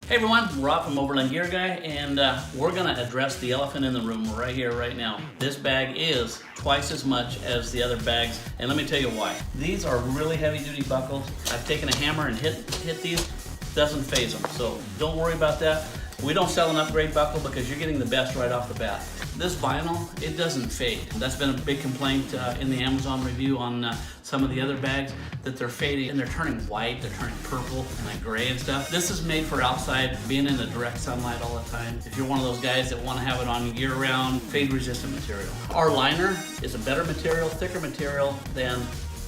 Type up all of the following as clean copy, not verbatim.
Hey everyone, Rob from Overland Gear Guy, and we're going to address the elephant in the room right here, right now. This bag is twice as much as the other bags, and let me tell you why. These are really heavy duty buckles. I've taken a hammer and hit these, doesn't phase them, so don't worry about that. We don't sell an upgrade buckle because you're getting the best right off the bat. This vinyl, it doesn't fade. That's been a big complaint in the Amazon review on some of the other bags, that they're fading and they're turning white, they're turning purple and like gray and stuff. This is made for outside, being in the direct sunlight all the time. If you're one of those guys that want to have it on year-round, fade-resistant material. Our liner is a better material, thicker material than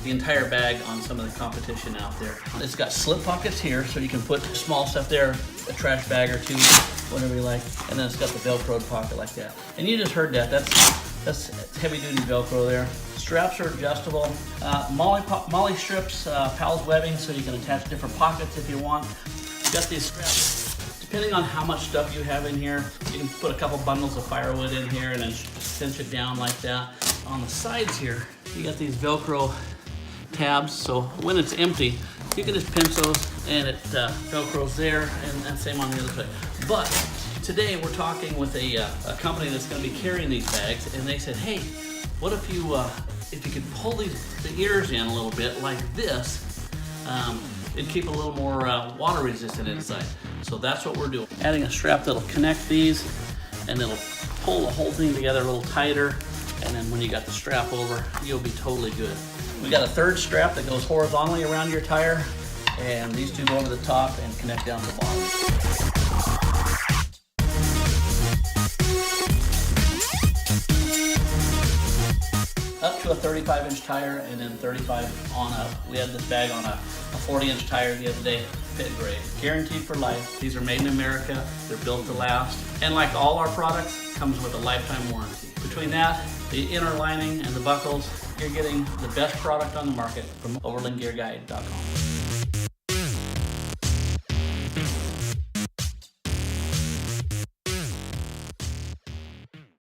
the entire bag on some of the competition out there. It's got slip pockets here, so you can put small stuff there, a trash bag or two, whatever you like, and then it's got the Velcroed pocket like that. And you just heard that, that's heavy duty Velcro there. Straps are adjustable. MOLLE strips, Pals webbing, so you can attach different pockets if you want. You got these straps. Depending on how much stuff you have in here, you can put a couple bundles of firewood in here and then cinch it down like that. On the sides here, you got these Velcro tabs, so when it's empty, you can just pinch those and it Velcros there, and same on the other side. But today we're talking with a company that's going to be carrying these bags, and they said, hey, what if you could pull the ears in a little bit like this, it'd keep a little more water resistant inside. So that's what we're doing. Adding a strap that'll connect these, and it'll pull the whole thing together a little tighter, and then when you got the strap over, you'll be totally good. We got a third strap that goes horizontally around your tire, and these two go over the top and connect down to the bottom. Up to a 35-inch tire and then 35 on up. We had this bag on a 40-inch tire the other day, fit great. Guaranteed for life. These are made in America, they're built to last. And like all our products, comes with a lifetime warranty. Between that, the inner lining and the buckles, you're getting the best product on the market from overlandgearguide.com.